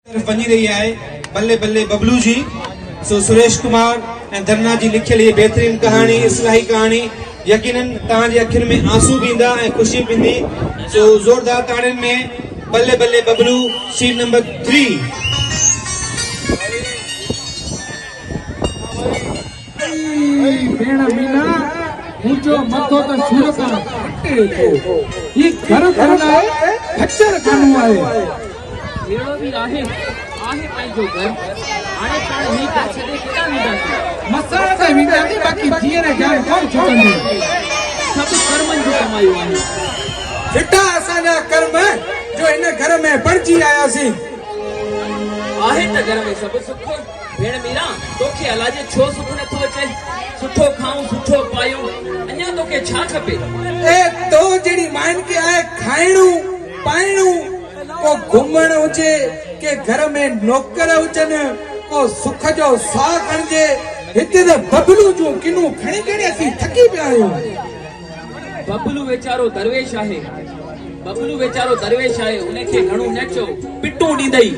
तरफ वञी रही है बल्ले बल्ले बबलू जी। सो सुरेश कुमार ऐं धरना जी लिखियल ये बेहतरीन कहानी इस्लाही कहानी यकीनन तव्हांजे अखियुनि में आंसू भी ईंदा ऐं ख़ुशी भी ईंदी। सो ज़ोरदार ताड़ियुनि में बल्ले बल्ले बबलू सीन नंबर 3। भेण मीना मुझो मथो त सूर का फटे थो। ये घर घर आहे खच्चर कानू आहे भेड़ो भी आहे पंहिंजो घर हाणे पाण ही कर छॾे केॾा वेंदासीं। मसाला त वेंदासीं बाक़ी धीअर जान कोन छुटंदी। सभु कर्मनि जो कमायो आहे। फिटा असांजा कर्म जो इन घर में पड़जी आयासीं। आहे त घर में सभु सुख। भेण मीरा तोखे अलाजे छो सुख नथो अचे। सुठो खाऊं सुठो पायूं अञा तोखे छा खपे। ए तो जहिड़ी माइन के आहे खाइणू पाइणू को घुमण हुजे के घर में नौकर हुजनि को सुख जो साह खणजे। हिते त बबलू जूं किनू खणी खणी असीं थकी पिया आहियूं। बबलू वेचारो दरवेश आहे। बबलू वेचारो दरवेश आहे उनखे घणो न चओ पिटू ॾींदई।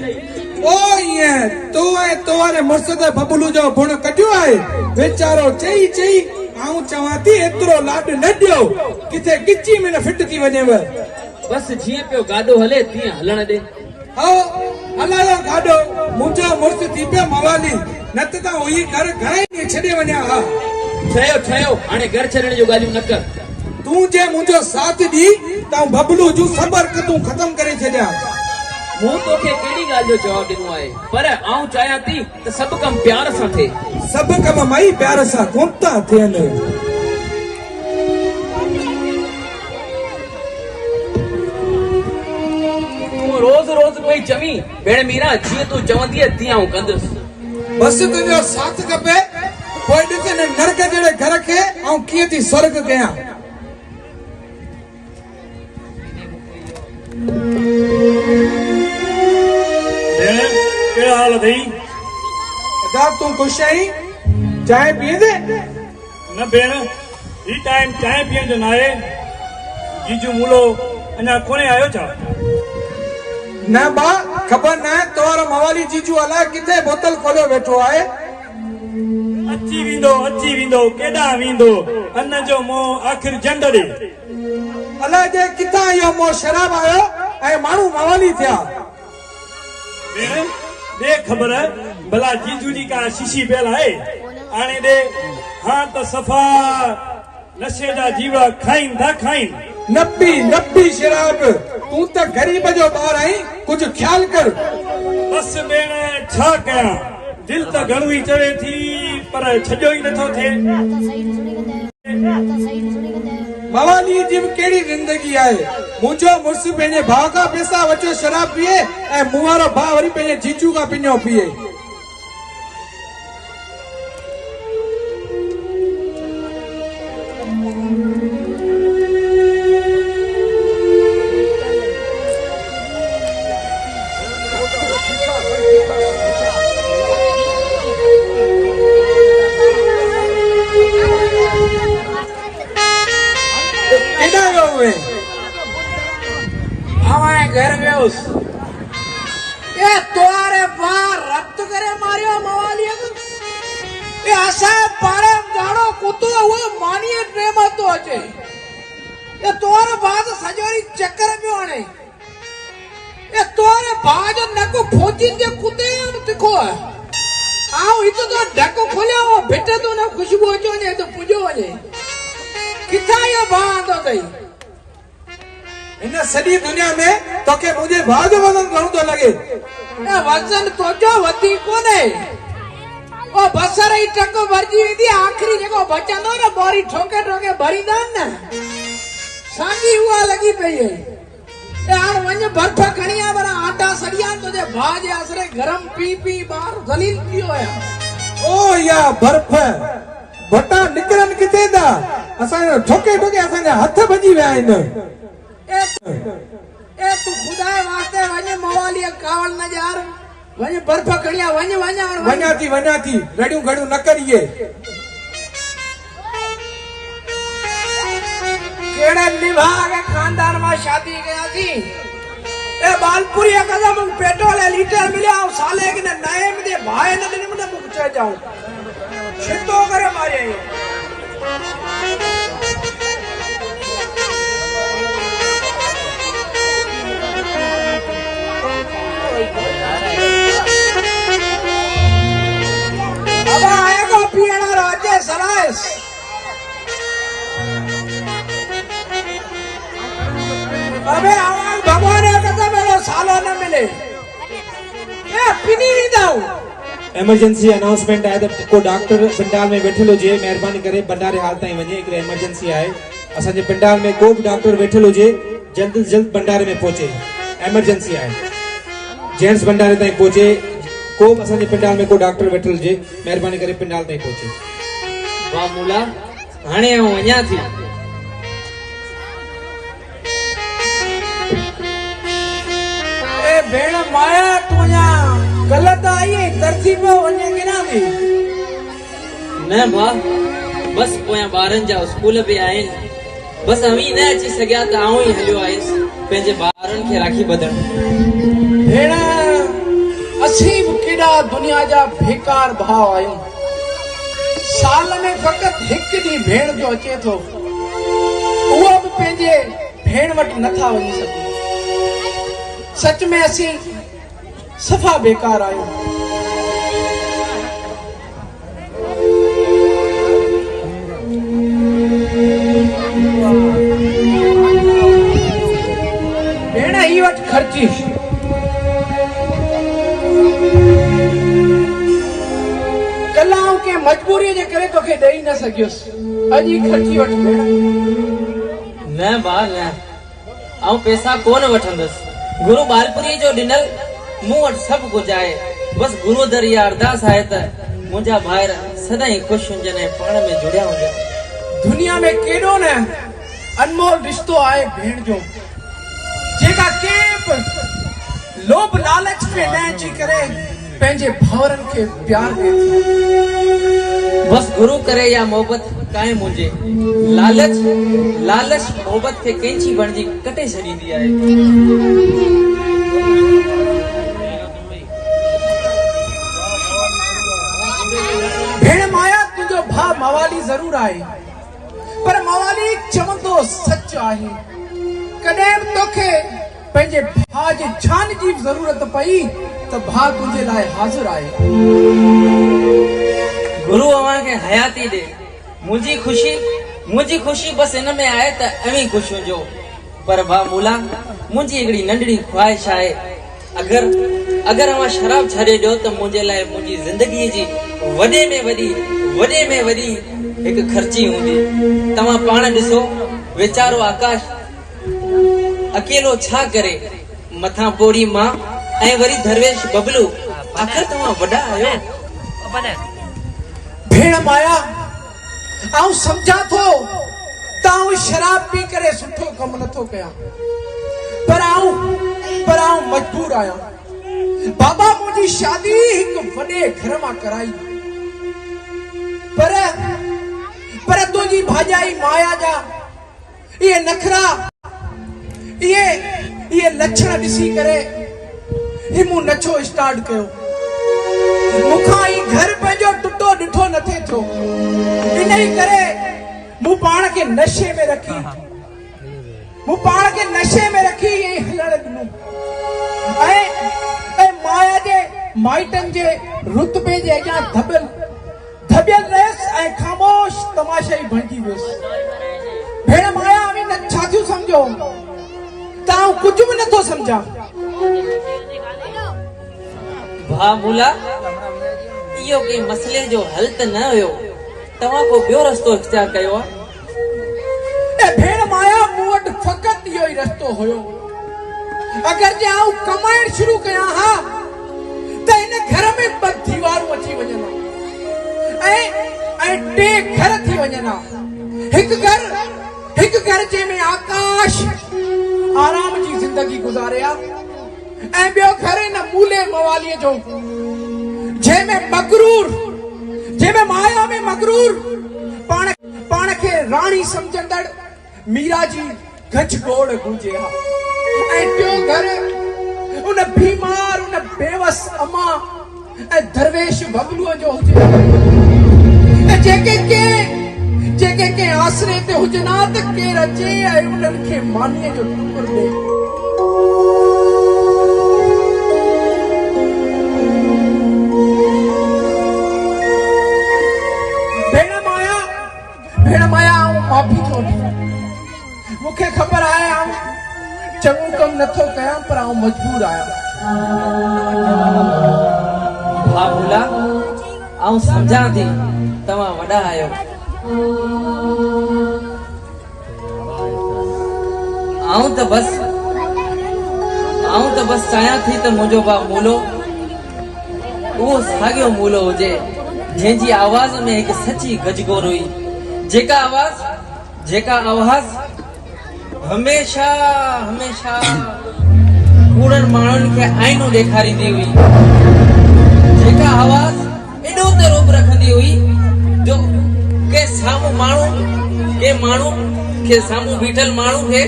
ओ ये तो ऐं तो वारे मुर्स त बबलू जो गुण कढियो आहे। वेचारो चई चई आऊं चवां थी एतिरो लाड न ॾियो किथे गिची में न फिट थी वञेव। बस जीअं पियो गाॾो हले तीअं हलण ॾे। हो हलायो गाॾो मुंहिंजो मुर्स थी पियो मवाली न त त हुई घर घणे छॾे वञा हा। ठहियो हाणे घर छॾण जो ॻाल्हियूं न कर। तूं जे मुंहिंजो साथ ॾी त बबलू जूं सबर तूं ख़तम करे छॾिया। मूं तोखे कहिड़ी ॻाल्हि जो जवाब ॾिनो आहे पर आऊं चाहियां थी त सभु कम प्यार सां थिए। सभु कम मई प्यार सां कोन था थियनि। रोज़ रोज़ कोई चवी भेण मीरा जीअं तूं चवंदीअ तीअं आऊं कंदुसि। बस तुंहिंजो साथ खपे पोइ ॾिस न नरक जहिड़े घर खे ऐं कीअं थी स्वर्ग कयां। कहिड़ा हाल अथई? अदाब तूं ख़ुशि आहीं? चांहि पीअंदे? न भेण ही टाइम चांहि पीअण जो न आहे। जीजू मूलो अञा कोन्हे आयो छा? न बा ख़बर न आहे तोर मवाली जीजू अलाए किथे बोतल खोलियो वेठो आहे। अची वेंदो केॾां वेंदो अन्न जो मोह आख़िर झंड ॾे। अलाए जे किथां इहो मोह शराब आयो ऐं माण्हू मवाली थिया। भेण ॾे ख़बर भला जीजू जी का शीशी पियल आहे हाणे ॾे। हाँ त सफ़ा नशे जा जीवा खाइनि था खाइनि। नब्बी शराब तूं त ग़रीब जो ॿार आहीं कुझु ख्याल कर। बस भेण छा कयां दिल त घणो ई चवे थी पर छॼो ई नथो थिए। मवाली जी कहिड़ी ज़िंदगी आहे। मुंहिंजो मुड़ुस पंहिंजे भाउ खां पैसा वठो शराब पीए ऐं मूं वारो भाउ वरी पंहिंजे जीजू खां पिञो पीए। घर वियोस ए तोरे बार रब्त करे मारियो मवाली ए असा पारे गाड़ो कुतो वो मानिए प्रेम तो अचे ए तोरे बाद सजोरी चक्कर में आने ए तोरे बाज नको फोचिन जे कुते दिखो है आओ इतो तो ढको खोलियो बेटे तो ना खुशबू अचो ने तो पुजो वने किथा यो बांधो गई। इन सॼी दुनिया में तोखे मुंहिंजे भाउ जो वज़न घणो थो लॻे। ए वज़न तुंहिंजो वधीक कोन्हे। ओ बसर ई टको भरिजी वेंदी आख़िरी जेको बचंदो न बोरी ठोके ठोके भरींदा न साॻी उहा लॻी पई आहे। ए हाणे वञ बर्फ खणी आ पर आटा सड़िया तुंहिंजे भाउ जे आसरे गरम पी पी ॿार ज़लील थी वियो आहे। ओ या बर्फ भटा निकिरनि किथे था असां ठोके ठोके असांजा हथ भॼी विया आहिनि। ए तू खुदाए वास्ते वञ मवाली कावल न जार वञ बर्फ खणिया वञा थी रड़ियूं घड़ियूं न करिए। केड़े निभा के खानदान में शादी कया थी ए बालपुरी कदम पेट्रोल लीटर मिलिया साले के नए में दे भाई न दिन में मुझे चल जाऊं छितो करे मारे अब आएगा पीना राज्य सरायस अबे आवाज भगवान कहता मेरे सालों न मिले ए पिनी नहीं दाऊ इमरजेंसी अनाउंसमेंट आहे त को डॉक्टर पंडाल में वेठल हुजे महिरबानी करे भंडारे हाल ताईं वञे हिकिड़ी इमरजेंसी आहे असांजे पंडाल में को बि डॉक्टर वेठल हुजे जल्द जल्द भंडारे में पहुचे इमरजेंसी आहे जेंट्स भंडारे ताईं पहुचे को बि असांजे पंडाल में को डॉक्टर वेठल हुजे महिरबानी करे पंडाल ताईं पहुचे वाह मूला हाणे आऊं वञा थी ए भेण माया तू यहाँ गलत आई है तरतीब में वने के ना भी न भा बस पोयां ॿारनि जा स्कूल बि आहिनि बस अवी न अची सघिया त आऊं ई हलियो आयुसि पंहिंजे ॿारनि खे राखी ॿधण भेण असीं बि केॾा दुनिया जा बेकार भाव आहियूं साल में फ़क़ति हिकु ॾींहुं भेण जो अचे थो उहो बि पंहिंजे भेण वटि नथा वञी सघूं सच में असीं सफ़ा बेकार आहियूं भेण ही वटि ख़र्ची कलाऊं के मजबूरी जे करे तोखे ॾेई न सघियुसि अॼु ई ख़र्ची वटि भेण न भा न आऊं पैसा कोन वठंदसि गुरु बालपुरी जो ॾिनल मूं वटि सभु कुझु आहे बस गुरु दर इहा अरदास आहे त मुंहिंजा ॿार सदाईं ख़ुशि हुजनि ऐं पाण में जुड़िया हुजनि दुनिया में केॾो न अनमोल रिश्तो आहे भेण जो जेका कंहिं बि लोभ लालच में न अची करे पंहिंजे भाउरनि खे प्यार ॾिए थी बस गुरु करे या मोहबत कायम हुजे लालच लालच मोहबत खे कैंची बणजी कटे छॾींदी आहे भेण माया तुंहिंजो भाउ मवाली ज़रूर आहे पर मवाली चवंदो सच आहे कॾहिं बि तोखे पंहिंजे भाउ जे जान जी ज़रूरत पई त भाउ तुंहिंजे लाइ हाज़िर आहे गुरु अव्हां खे हयाती ॾे मुंहिंजी ख़ुशी बस इन में आहे त अवी ख़ुशि हुजो पर भा मूला मुंहिंजी हिकिड़ी नंढड़ी ख्वाहिश आहे अगरि अव्हां शराब छॾे ॾियो त मुंहिंजे लाइ मुंहिंजी ज़िंदगीअ जी वॾे में वॾी हिकु ख़र्ची हूंदी तव्हां पाण ॾिसो वीचारो आकाश अकेलो छा करे मथां पोड़ी मां ऐं वरी दरवेश बबलू आख़िर तव्हां वॾा आहियो भेण माया आऊं सम्झा थो त आऊं शराब पी करे सुठो कमु नथो कयां पर आऊं मजबूर आहियां बाबा मुंहिंजी शादी हिकु वॾे घर मां कराई पर तुंहिंजी भाॼाई माया जा इहे नखरा इहे लक्षण ॾिसी करे ही मूं नछो स्टार्ट कयो मूंखां ही घर पंहिंजो टुटो ॾिठो न थिए थो इन ई करे मूं पाण खे नशे में रखी ईअं हलण ॾिनो ऐं माया जे माइटनि जे रुतबे जे अॻियां धबियल रहियसि ऐं ख़ामोश तमाशाई बणिजी वियुसि भेण माया में छा थियूं सम्झो त आऊं कुझु बि नथो सम्झां भा मूला इहो कंहिं मसइले जो हल त न हुयो तव्हां को ॿियो रस्तो इख्तियार कयो आहे भेण माया मूं वटि फ़क़ति इहो ई रस्तो हुयो अगरि जे आऊं कमाइण शुरू कयां हा त हिन घर में ॿ दीवारूं अची वञनि ऐं टे घर थी वञनि हिकु घर जंहिंमें आकाश आराम जी ज़िंदगी गुज़ारे आ ऐं ॿियो घर हिन मूले मवालीअ जो जंहिंमें माया में मगरूर पाण खे राणी सम्झंदड़ मीरा जी गज गोड़ गूंजे हा ऐं टियों घर उन बीमार उन बेवस अमा ऐं दरवेश बबलूअ जो हुजे ऐं जेके के आसरे ते हुजना त केर अचे ऐं उन्हनि खे मानीअ जो टुकुर ॾे। भेण माया आऊं माफ़ी थो ॾियां। मूंखे ख़बर आहे आऊं चङो कम नथो कयां पर आऊं मजबूर आहियां। भाउ भोला आऊं सम्झां थी तव्हां वॾा आहियो। आऊं त बस चाहियां थी त मुंहिंजो भाउ मूलो उहो साॻियो मूलो हुजे जंहिंजी आवाज़ में हिकु सची गजगोर हुई, जेका आवाज़ हमेशा कूड़नि माण्हुनि खे आईनो ॾेखारींदी हुई, जेका आवाज़ एॾो त रूप रखंदी हुई जो के माण्हू खे साम्हूं बीठल माण्हू खे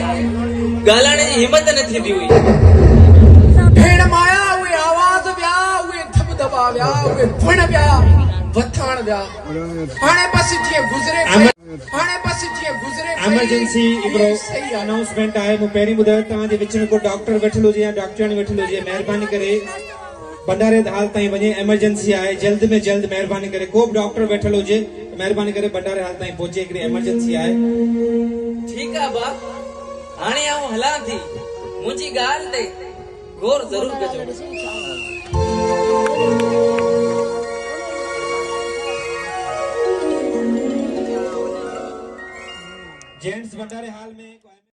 ॻाल्हाइण जी हिमत न थींदी हुई। भेण माया उहे आवाज़ विया, उहे धबधबा विया, उहे फण विया, वथाण विया। हाणे बस जीअं गुज़रे एमरजेंसी हिकिड़ो अनाउंसमेंट आहे। मूं पहिरीं ॿुधायो तव्हांजे विच में को डॉक्टर वेठल हुजे या डॉक्टराणी वेठल हुजे, महिरबानी करे भंडारे हाल ताईं वञे। एमरजेंसी आहे, जल्द में जल्द महिरबानी करे को बि डॉक्टर वेठल हुजे महिरबानी करे भंडारे हाल ताईं पहुचे, हिकिड़ी एमरजेंसी आहे। ठीकु आहे भाउ, हाणे आऊं हलां थी, मुंहिंजी ॻाल्हि ते गौर ज़रूर कजो। जेंट्स भंडारे हाल में